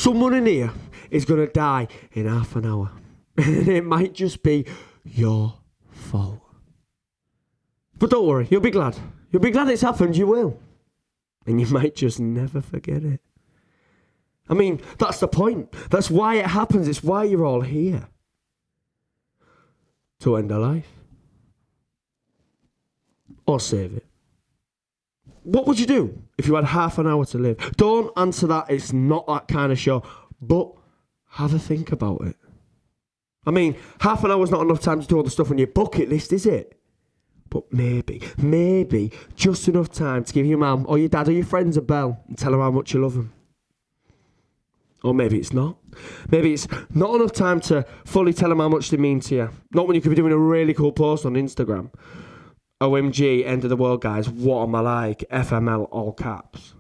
Someone in here is going to die in half an hour. And it might just be your fault. But don't worry, you'll be glad. You'll be glad it's happened, you will. And you might just never forget it. I mean, that's the point. That's why it happens. It's why you're all here. To end a life. Or save it. What would you do if you had half an hour to live? Don't answer that. It's not that kind of show. But have a think about it. I mean, half an hour's not enough time to do all the stuff on your bucket list, is it? But maybe just enough time to give your mum or your dad or your friends a bell and tell them how much you love them. Or maybe it's not. Maybe it's not enough time to fully tell them how much they mean to you. Not when you could be doing a really cool post on Instagram. OMG, end of the world, guys. What am I like? FML, all caps.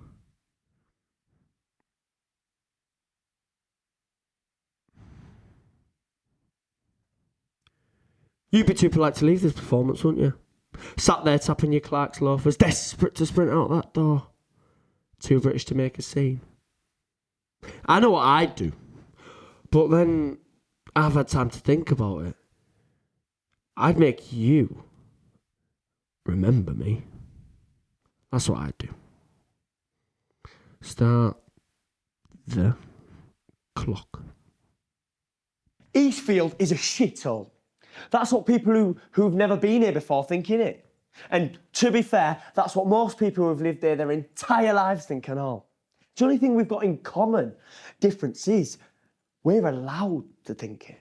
You'd be too polite to leave this performance, wouldn't you? Sat there tapping your Clark's loafers, desperate to sprint out that door. Too British to make a scene. I know what I'd do, but then I've had time to think about it. I'd make you remember me. That's what I'd do. Start the clock. Eastfield is a shithole. That's what people who've never been here before think, innit? And to be fair, that's what most people who've lived there their entire lives think and all. The only thing we've got in common difference is we're allowed to think it.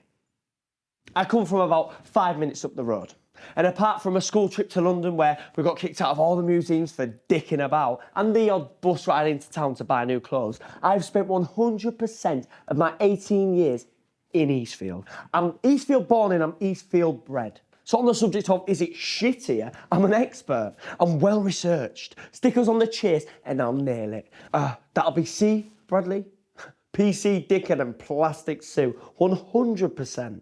I come from about 5 minutes up the road. And apart from a school trip to London where we got kicked out of all the museums for dicking about and the odd bus ride into town to buy new clothes, I've spent 100% of my 18 years in Eastfield. I'm Eastfield born and I'm Eastfield bred. So on the subject of is it shit here, I'm an expert. I'm well researched. Stickers on the chase and I'll nail it. That'll be C, Bradley, PC, Dickon and Plastic Sue. 100%.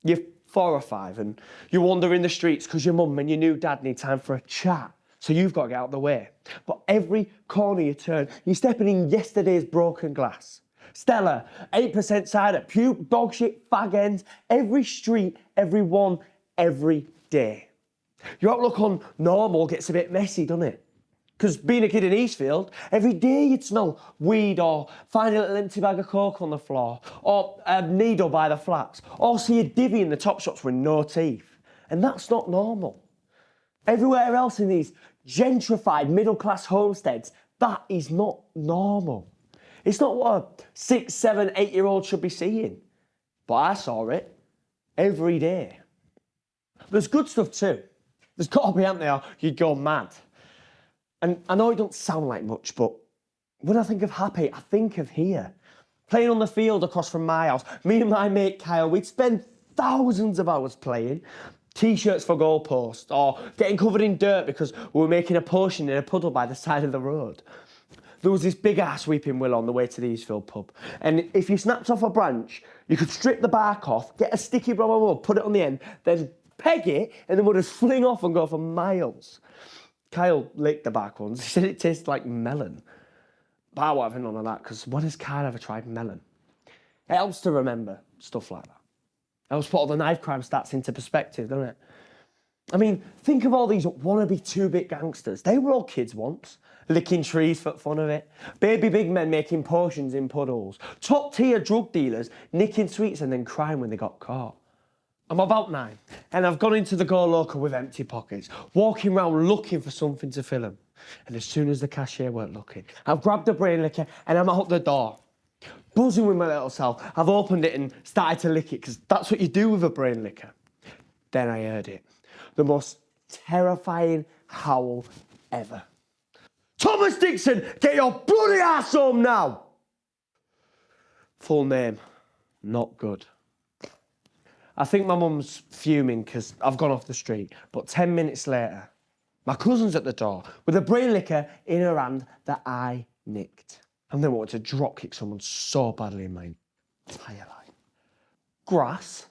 You're 4 or 5 and you wander in the streets because your mum and your new dad need time for a chat. So you've got to get out of the way. But every corner you turn, you're stepping in yesterday's broken glass. Stella, 8% cider, puke, dog shit, fag ends, every street, everyone, every day. Your outlook on normal gets a bit messy, doesn't it? Because being a kid in Eastfield, every day you'd smell weed or find a little empty bag of coke on the floor or a needle by the flats or see a divvy in the top shops with no teeth. And that's not normal. Everywhere else in these gentrified middle-class homesteads, that is not normal. It's not what a 6, 7, 8-year-old should be seeing. But I saw it every day. There's good stuff too. There's got to be, haven't there, or you'd go mad. And I know it don't sound like much, but when I think of happy, I think of here. Playing on the field across from my house. Me and my mate Kyle, we'd spend thousands of hours playing. T-shirts for goalposts, or getting covered in dirt because we were making a potion in a puddle by the side of the road. There was this big ass weeping willow on the way to the Eastfield pub. And if you snapped off a branch, you could strip the bark off, get a sticky rubber wood, put it on the end, then peg it, and then would just fling off and go for miles. Kyle licked the bark once. He said it tasted like melon. But I won't have none of that, because when has Kyle ever tried melon? It helps to remember stuff like that. It helps put all the knife crime stats into perspective, doesn't it? I mean, think of all these wannabe 2-bit gangsters. They were all kids once. Licking trees for fun of it. Baby big men making potions in puddles. Top tier drug dealers nicking sweets and then crying when they got caught. I'm about 9 and I've gone into the Go Local with empty pockets, walking around looking for something to fill them. And as soon as the cashier weren't looking, I've grabbed a brain liquor and I'm out the door. Buzzing with my little self, I've opened it and started to lick it because that's what you do with a brain liquor. Then I heard it. The most terrifying howl ever. Thomas Dixon, get your bloody ass home now! Full name, not good. I think my mum's fuming because I've gone off the street, but 10 minutes later, my cousin's at the door with a brain liquor in her hand that I nicked. And then wanted to drop kick someone so badly in my entire life. Grass?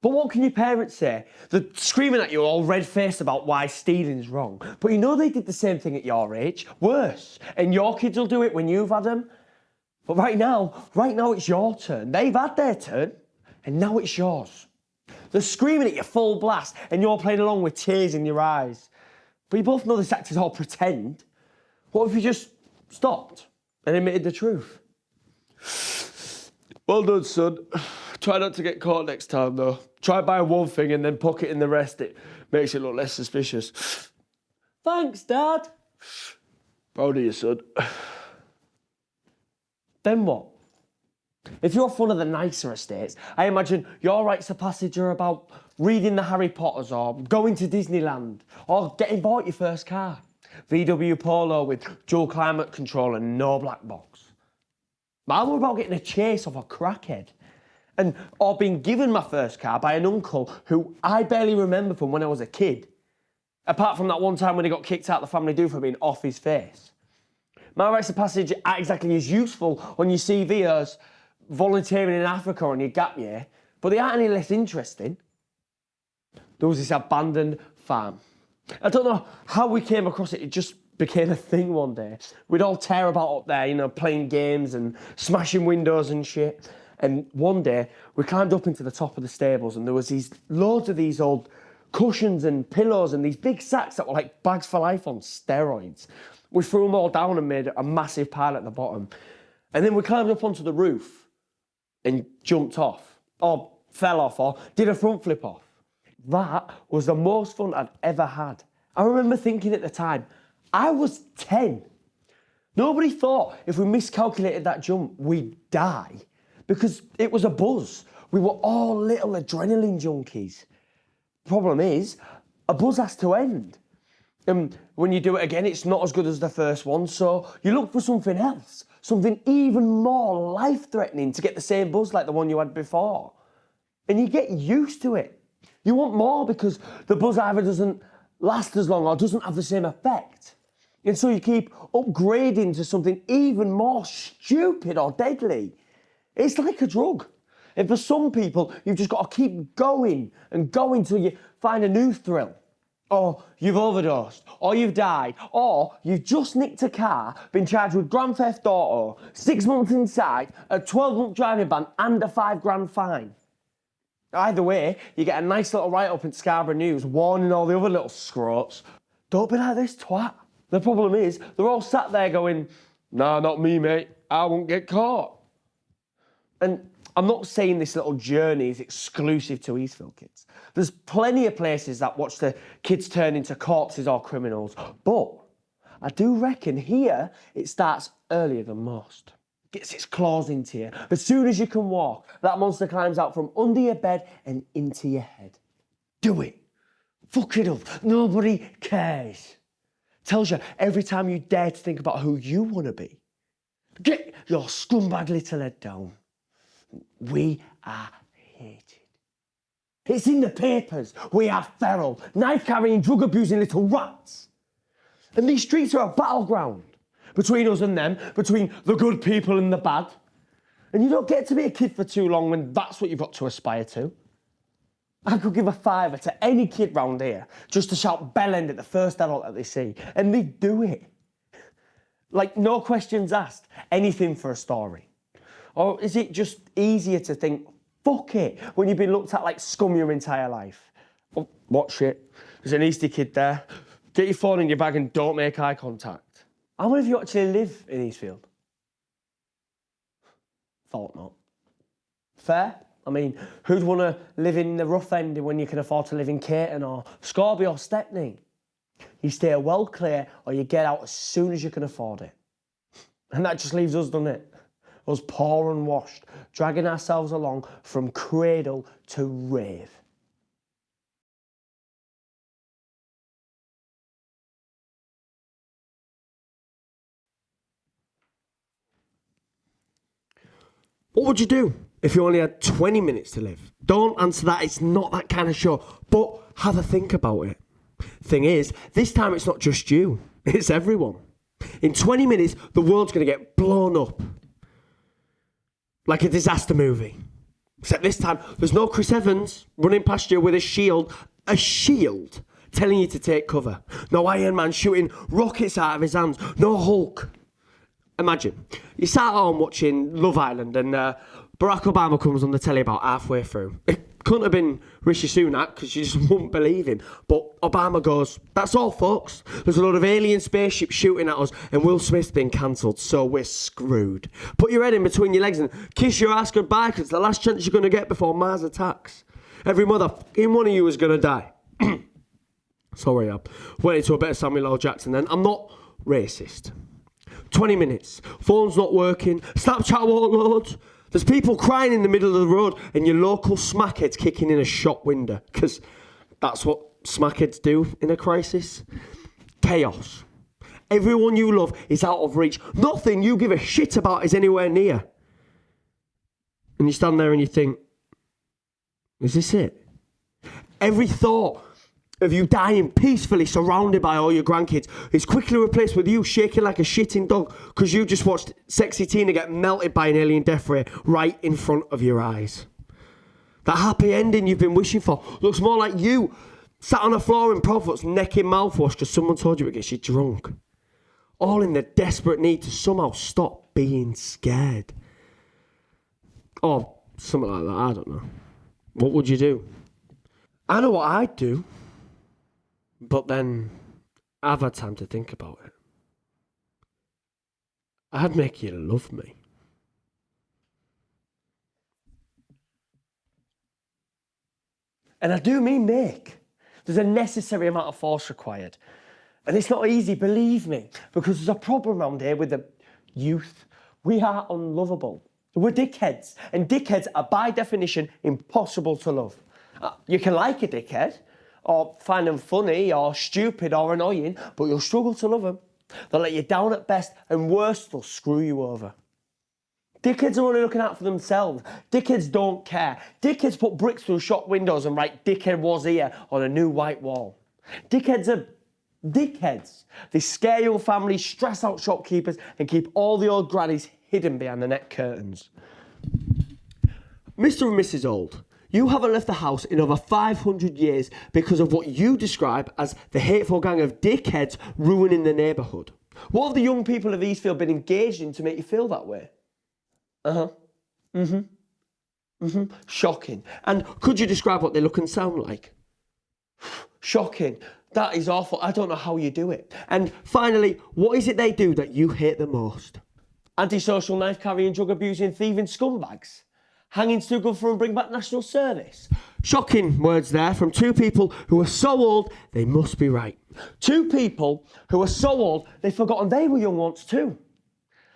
But what can your parents say? They're screaming at you all red-faced about why stealing's wrong. But you know they did the same thing at your age. Worse. And your kids will do it when you've had them. But right now it's your turn. They've had their turn, and now it's yours. They're screaming at you full blast, and you're playing along with tears in your eyes. But you both know this act is all pretend. What if you just stopped and admitted the truth? Well done, son. Try not to get caught next time, though. Try buying one thing and then pocketing the rest. It makes it look less suspicious. Thanks, Dad. Proud of you, son. Then what? If you're off one of the nicer estates, I imagine your rites of passage are about reading the Harry Potters or going to Disneyland or getting bought your first car. VW Polo with dual climate control and no black box. Mine were about getting a chase off a crackhead. Or being given my first car by an uncle who I barely remember from when I was a kid. Apart from that one time when he got kicked out of the family do for being off his face. My rites of passage aren't exactly as useful on your CV as volunteering in Africa on your gap year, but they aren't any less interesting. There was this abandoned farm. I don't know how we came across it, it just became a thing one day. We'd all tear about up there, playing games and smashing windows and shit. And one day, we climbed up into the top of the stables and there was loads of these old cushions and pillows and these big sacks that were like bags for life on steroids. We threw them all down and made a massive pile at the bottom. And then we climbed up onto the roof and jumped off, or fell off, or did a front flip off. That was the most fun I'd ever had. I remember thinking at the time, I was 10. Nobody thought if we miscalculated that jump, we'd die. Because it was a buzz. We were all little adrenaline junkies. Problem is, a buzz has to end. And when you do it again, it's not as good as the first one, so you look for something else, something even more life-threatening to get the same buzz like the one you had before. And you get used to it. You want more because the buzz either doesn't last as long or doesn't have the same effect. And so you keep upgrading to something even more stupid or deadly. It's like a drug. And for some people, you've just got to keep going and going till you find a new thrill. Or you've overdosed, or you've died, or you've just nicked a car, been charged with Grand Theft Auto, 6 months inside, a 12-month driving ban and a £5,000 fine. Either way, you get a nice little write-up in Scarborough News warning all the other little scroats, don't be like this twat. The problem is, they're all sat there going, nah, not me, mate, I won't get caught. And I'm not saying this little journey is exclusive to Eastville kids. There's plenty of places that watch the kids turn into corpses or criminals. But I do reckon here it starts earlier than most. Gets its claws into you. As soon as you can walk, that monster climbs out from under your bed and into your head. Do it. Fuck it up. Nobody cares. Tells you every time you dare to think about who you want to be. Get your scumbag little head down. We are hated. It's in the papers. We are feral, knife-carrying, drug-abusing little rats. And these streets are a battleground between us and them, between the good people and the bad. And you don't get to be a kid for too long when that's what you've got to aspire to. I could give a fiver to any kid round here just to shout bell end at the first adult that they see, and they do it. Like, no questions asked, anything for a story. Or is it just easier to think, fuck it, when you've been looked at like scum your entire life? Oh, watch it. There's an Eastie kid there. Get your phone in your bag and don't make eye contact. How many of you actually live in Eastfield? Thought not. Fair? I mean, who'd want to live in the rough end when you can afford to live in Caton or Scorby or Stepney? You stay well clear or you get out as soon as you can afford it. And that just leaves us, doesn't it? Us poor and washed, dragging ourselves along from cradle to rave. What would you do if you only had 20 minutes to live? Don't answer that, it's not that kind of show, but have a think about it. Thing is, this time it's not just you, it's everyone. In 20 minutes, the world's going to get blown up. Like a disaster movie. Except this time, there's no Chris Evans running past you with a shield telling you to take cover. No Iron Man shooting rockets out of his hands. No Hulk. Imagine, you sat at home watching Love Island and Barack Obama comes on the telly about halfway through. It couldn't have been Rishi Sunak because you just wouldn't believe him. But Obama goes, that's all, folks. There's a lot of alien spaceships shooting at us and Will Smith's been cancelled, so we're screwed. Put your head in between your legs and kiss your ass goodbye because it's the last chance you're going to get before Mars attacks. Every motherfucking one of you is going to die. Sorry, I went into a bit of Samuel L. Jackson then. I'm not racist. 20 minutes, phone's not working, Snapchat won't load. There's people crying in the middle of the road and your local smackhead's kicking in a shop window because that's what smackheads do in a crisis. Chaos. Everyone you love is out of reach. Nothing you give a shit about is anywhere near. And you stand there and you think, is this it? Every thought of you dying peacefully surrounded by all your grandkids is quickly replaced with you shaking like a shitting dog because you just watched sexy Tina get melted by an alien death ray right in front of your eyes. That happy ending you've been wishing for looks more like you sat on a floor in Provost necking mouthwash because someone told you it gets you drunk. All in the desperate need to somehow stop being scared. Or something like that, I don't know. What would you do? I know what I'd do. But then, I've had time to think about it. I'd make you love me. And I do mean make. There's a necessary amount of force required. And it's not easy, believe me, because there's a problem around here with the youth. We are unlovable. We're dickheads. And dickheads are by definition impossible to love. You can like a dickhead, or find them funny, or stupid, or annoying, but you'll struggle to love them. They'll let you down at best, and worse, they'll screw you over. Dickheads are only looking out for themselves. Dickheads don't care. Dickheads put bricks through shop windows and write "Dickhead was here" on a new white wall. Dickheads are dickheads. They scare your family, stress out shopkeepers, and keep all the old grannies hidden behind the net curtains. Mr. and Mrs. Old, you haven't left the house in over 500 years because of what you describe as the hateful gang of dickheads ruining the neighbourhood. What have the young people of Eastfield been engaged in to make you feel that way? Shocking. And could you describe what they look and sound like? Shocking. That is awful. I don't know how you do it. And finally, what is it they do that you hate the most? Antisocial, knife-carrying, drug-abusing, thieving scumbags. Hanging's too good for them, bring back national service. Shocking words there from two people who are so old they must be right. Two people who are so old they've forgotten they were young once too.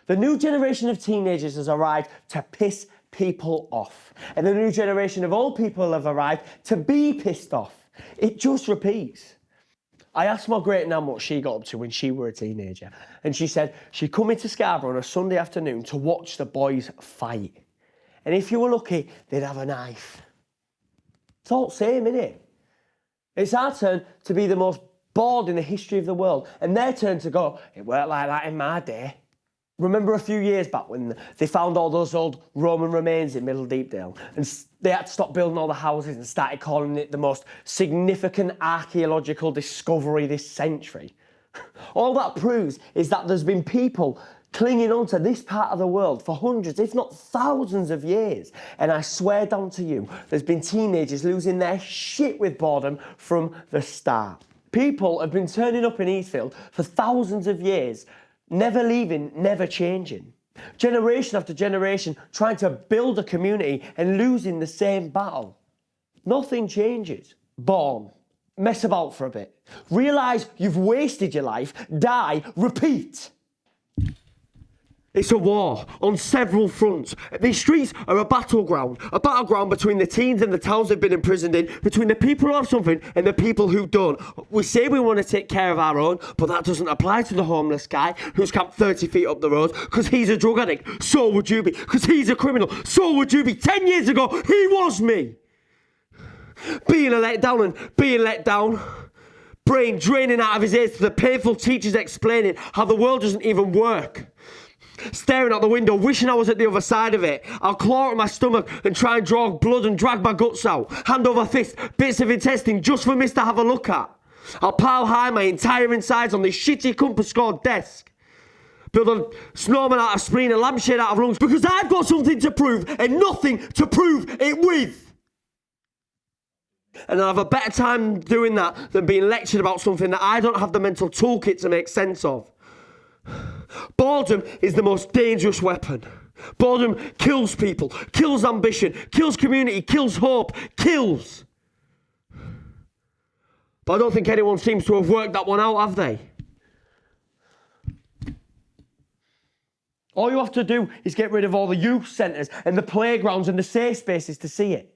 The new generation of teenagers has arrived to piss people off. And the new generation of old people have arrived to be pissed off. It just repeats. I asked my great nan what she got up to when she were a teenager. And she said she'd come into Scarborough on a Sunday afternoon to watch the boys fight. And if you were lucky, they'd have a knife. It's all the same, innit? It's our turn to be the most bored in the history of the world. And their turn to go, it weren't like that in my day. Remember a few years back when they found all those old Roman remains in Middle Deepdale and they had to stop building all the houses and started calling it the most significant archaeological discovery this century? All that proves is that there's been people clinging on to this part of the world for hundreds, if not thousands of years. And I swear down to you, there's been teenagers losing their shit with boredom from the start. People have been turning up in Eastfield for thousands of years, never leaving, never changing. Generation after generation trying to build a community and losing the same battle. Nothing changes. Born. Mess about for a bit. Realise you've wasted your life. Die. Repeat. It's a war on several fronts. These streets are a battleground between the teens and the towns they've been imprisoned in, between the people who have something and the people who don't. We say we want to take care of our own, but that doesn't apply to the homeless guy who's camped 30 feet up the road because he's a drug addict. So would you be. Because he's a criminal. So would you be. 10 years ago, he was me. Being let down and being let down. Brain draining out of his ears to the painful teachers explaining how the world doesn't even work. Staring out the window, wishing I was at the other side of it. I'll claw at my stomach and try and draw blood and drag my guts out. Hand over fist, bits of intestine just for Miss to have a look at. I'll pile high my entire insides on this shitty compass scored desk. build a snowman out of spleen, a lampshade out of lungs, because I've got something to prove and nothing to prove it with. And I'll have a better time doing that than being lectured about something that I don't have the mental toolkit to make sense of. Boredom is the most dangerous weapon. Boredom kills people, kills ambition, kills community, kills hope, kills. But I don't think anyone seems to have worked that one out, have they? All you have to do is get rid of all the youth centres and the playgrounds and the safe spaces to see it.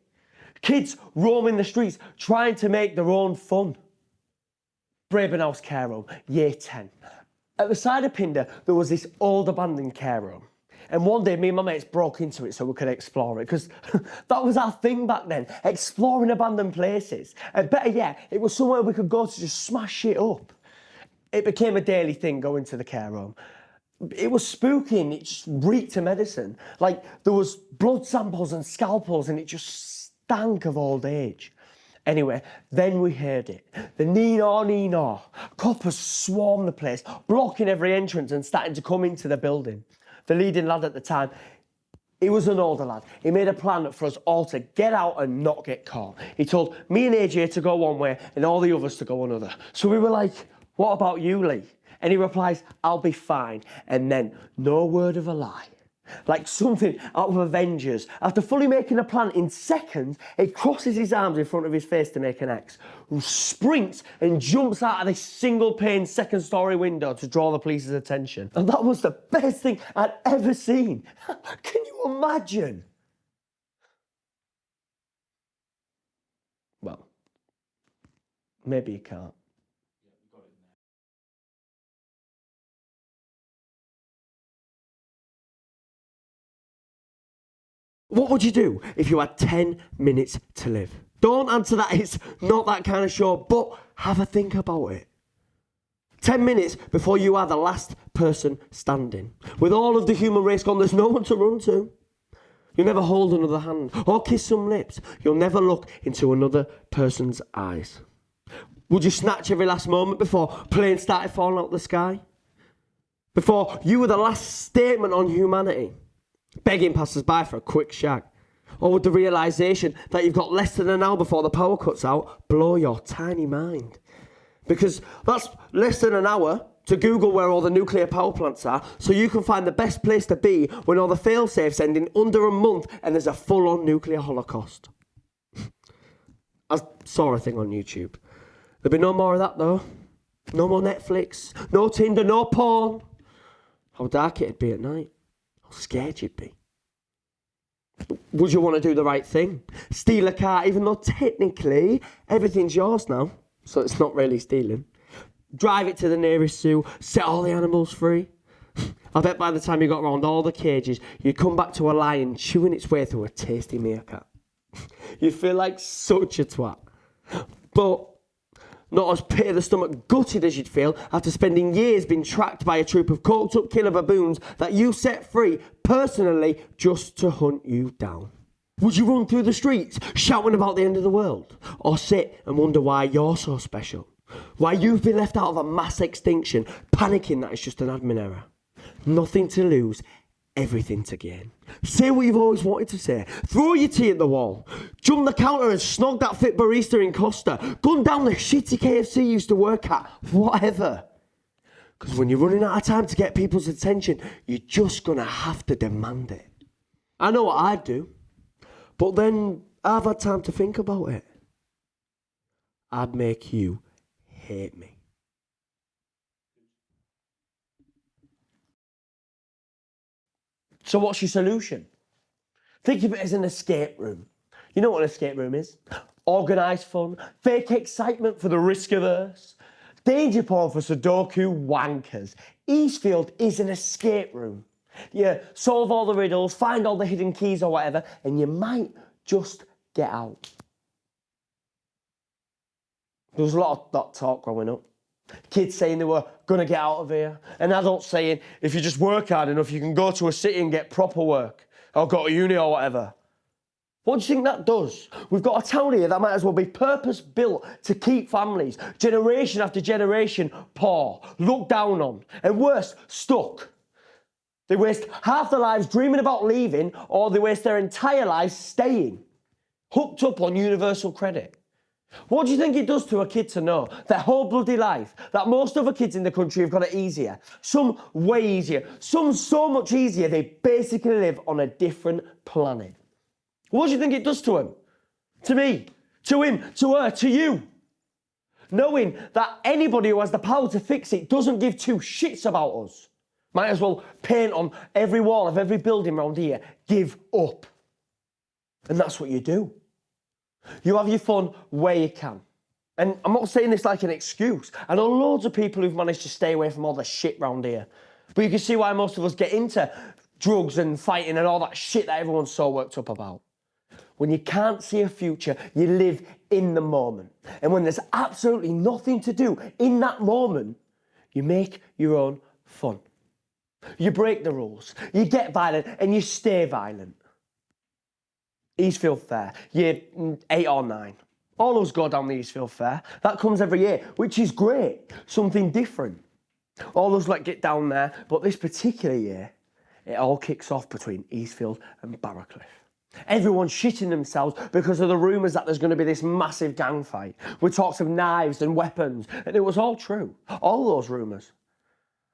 Kids roaming the streets trying to make their own fun. Braben House Care Home, Year 10. At the side of Pinder, there was this old abandoned care home. And one day, me and my mates broke into it so we could explore it, because that was our thing back then, exploring abandoned places. And better yet, it was somewhere we could go to just smash shit up. It became a daily thing going to the care home. It was spooky and it just reeked of medicine. Like, there was blood samples and scalpels and it just stank of old age. Anyway, then we heard it. The nee-naw. Coppers swarmed the place, blocking every entrance and starting to come into the building. The leading lad at the time, he was an older lad. He made a plan for us all to get out and not get caught. He told me and AJ to go one way and all the others to go another. So we were like, what about you, Lee? And he replies, I'll be fine. And then, no word of a lie. Like something out of Avengers. After fully making a plan in seconds, he crosses his arms in front of his face to make an X, sprints and jumps out of this single-pane second-story window to draw the police's attention. And that was the best thing I'd ever seen. Can you imagine? Well, maybe you can't. What would you do if you had 10 minutes to live? Don't answer that, it's not that kind of show, but have a think about it. 10 minutes before you are the last person standing. With all of the human race gone, there's no one to run to. You'll never hold another hand or kiss some lips. You'll never look into another person's eyes. Would you snatch every last moment before planes started falling out of the sky? Before you were the last statement on humanity? Begging passers-by for a quick shag? Or would the realisation that you've got less than an hour before the power cuts out blow your tiny mind? Because that's less than an hour to Google where all the nuclear power plants are, so you can find the best place to be when all the fail-safes end in under a month and there's a full-on nuclear holocaust. I saw a thing on YouTube. There'll be no more of that though. No more Netflix, no Tinder, no porn. How dark it'd be at night. How scared you'd be. Would you want to do the right thing? Steal a car, even though technically everything's yours now, so it's not really stealing. Drive it to the nearest zoo, set all the animals free. I bet by the time you got around all the cages, you'd come back to a lion chewing its way through a tasty meerkat. You'd feel like such a twat. But not as pit of the stomach gutted as you'd feel after spending years being tracked by a troop of coked up killer baboons that you set free personally just to hunt you down. Would you run through the streets shouting about the end of the world? Or sit and wonder why you're so special? Why you've been left out of a mass extinction, panicking that it's just an admin error? Nothing to lose, everything to gain. Say what you've always wanted to say. Throw your tea at the wall. Jump the counter and snog that fit barista in Costa. Gun down the shitty KFC you used to work at. Whatever. Because when you're running out of time to get people's attention, you're just going to have to demand it. I know what I'd do. But then I've had time to think about it. I'd make you hate me. So what's your solution? Think of it as an escape room. You know what an escape room is? Organised fun, fake excitement for the risk-averse, danger porn for Sudoku wankers. Eastfield is an escape room. You solve all the riddles, find all the hidden keys or whatever, and you might just get out. There was a lot of that talk growing up. Kids saying they were going to get out of here. And adults saying, if you just work hard enough, you can go to a city and get proper work. Or go to uni or whatever. What do you think that does? We've got a town here that might as well be purpose-built to keep families, generation after generation, poor, looked down on, and worse, stuck. They waste half their lives dreaming about leaving, or they waste their entire lives staying, hooked up on universal credit. What do you think it does to a kid to know their whole bloody life that most other kids in the country have got it easier? Some way easier, some so much easier they basically live on a different planet. What do you think it does to them? To me, to him, to her, to you? Knowing that anybody who has the power to fix it doesn't give two shits about us. Might as well paint on every wall of every building around here, give up. And that's what you do. You have your fun where you can. And I'm not saying this like an excuse. I know loads of people who've managed to stay away from all the shit round here. But you can see why most of us get into drugs and fighting and all that shit that everyone's so worked up about. When you can't see a future, you live in the moment. And when there's absolutely nothing to do in that moment, you make your own fun. You break the rules, you get violent and you stay violent. Eastfield Fair, year 8 or 9. All of us go down the Eastfield Fair. That comes every year, which is great. Something different. All of us get down there, but this particular year, it all kicks off between Eastfield and Barracliff. Everyone's shitting themselves because of the rumours that there's going to be this massive gang fight with talks of knives and weapons, and it was all true. All those rumours.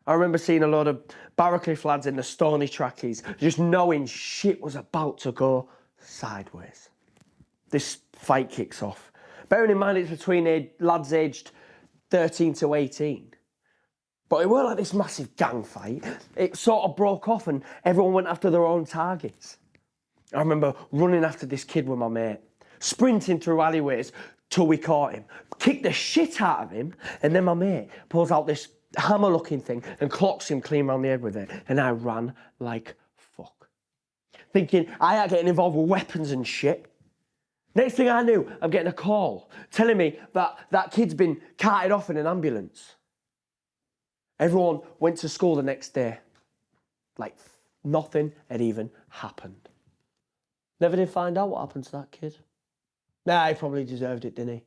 I remember seeing a load of Barracliff lads in the Stony trackies, just knowing shit was about to go sideways. This fight kicks off. Bearing in mind it's between lads aged 13 to 18. But it weren't like this massive gang fight. It sort of broke off and everyone went after their own targets. I remember running after this kid with my mate, sprinting through alleyways till we caught him, kicked the shit out of him, and then my mate pulls out this hammer-looking thing and clocks him clean round the head with it, and I ran like fuck. Thinking I ain't getting involved with weapons and shit. Next thing I knew, I'm getting a call telling me that that kid's been carted off in an ambulance. Everyone went to school the next day. Like nothing had even happened. Never did find out what happened to that kid. Nah, he probably deserved it, didn't he?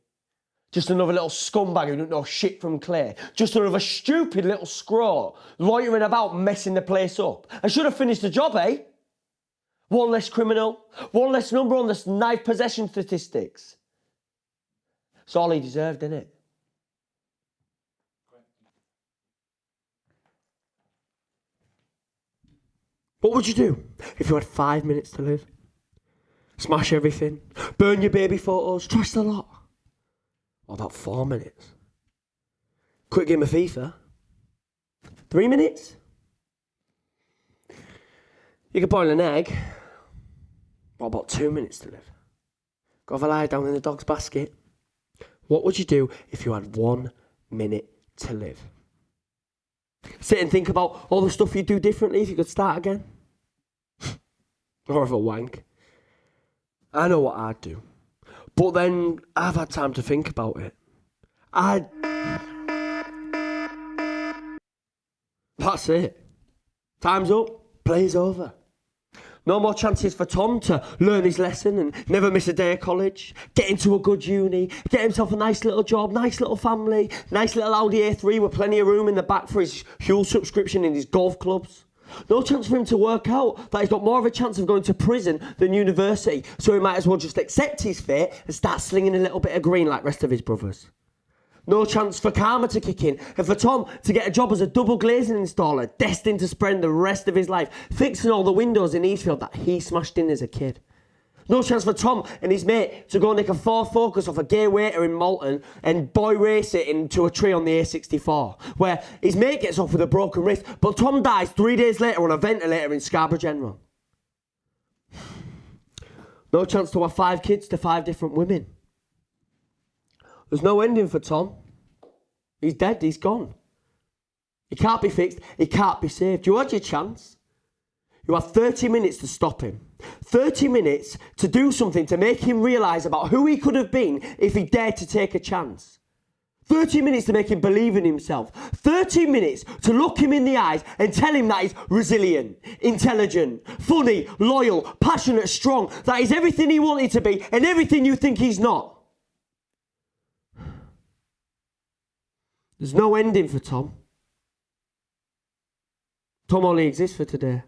Just another little scumbag who didn't know shit from clay. Just another stupid little scraw loitering about messing the place up. I should have finished the job, eh? One less criminal, one less number on the knife possession statistics. It's all he deserved, innit? What would you do if you had 5 minutes to live? Smash everything, burn your baby photos, trash the lot. What about 4 minutes? Quick game of FIFA. 3 minutes? You could boil an egg. What about 2 minutes to live? Go have a lie down in the dog's basket. What would you do if you had 1 minute to live? Sit and think about all the stuff you'd do differently if you could start again. Or have a wank. I know what I'd do. But then I've had time to think about it. That's it. Time's up. Play's over. No more chances for Tom to learn his lesson and never miss a day of college, get into a good uni, get himself a nice little job, nice little family, nice little Audi A3 with plenty of room in the back for his fuel subscription in his golf clubs. No chance for him to work out that he's got more of a chance of going to prison than university, so he might as well just accept his fate and start slinging a little bit of green like the rest of his brothers. No chance for karma to kick in and for Tom to get a job as a double glazing installer, destined to spend the rest of his life fixing all the windows in Eastfield that he smashed in as a kid. No chance for Tom and his mate to go nick a Ford Focus off a gay waiter in Malton and boy race it into a tree on the A64, where his mate gets off with a broken wrist, but Tom dies 3 days later on a ventilator in Scarborough General. No chance to have 5 kids to 5 different women. There's no ending for Tom. He's dead, he's gone. He can't be fixed, he can't be saved. You had your chance. You have 30 minutes to stop him. 30 minutes to do something to make him realise about who he could have been if he dared to take a chance. 30 minutes to make him believe in himself. 30 minutes to look him in the eyes and tell him that he's resilient, intelligent, funny, loyal, passionate, strong, that he's everything he wanted to be and everything you think he's not. There's no ending for Tom. Tom only exists for today.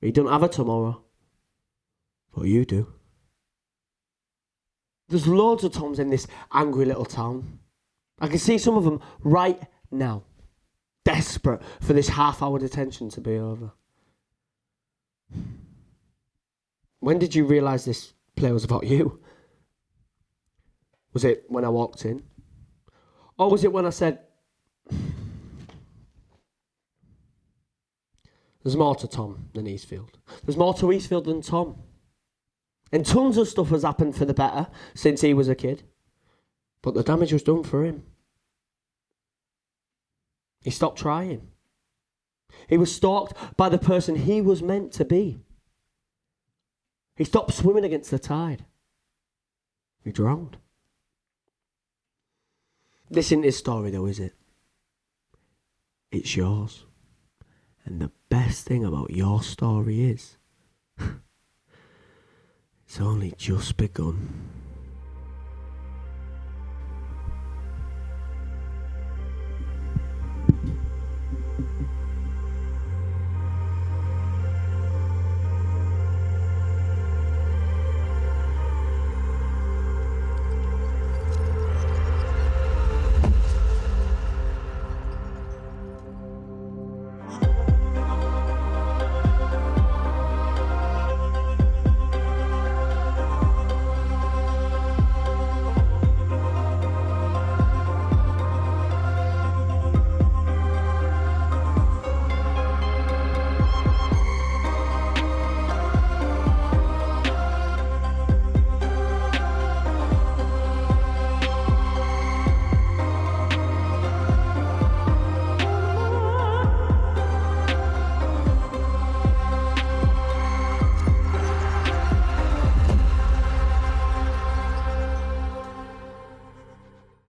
He don't have a tomorrow. But you do. There's loads of Toms in this angry little town. I can see some of them right now. Desperate for this half-hour detention to be over. When did you realise this play was about you? Was it when I walked in? Or was it when I said, there's more to Tom than Eastfield. There's more to Eastfield than Tom. And tons of stuff has happened for the better since he was a kid. But the damage was done for him. He stopped trying. He was stalked by the person he was meant to be. He stopped swimming against the tide. He drowned. This isn't his story though, is it? It's yours. And the best thing about your story is, it's only just begun.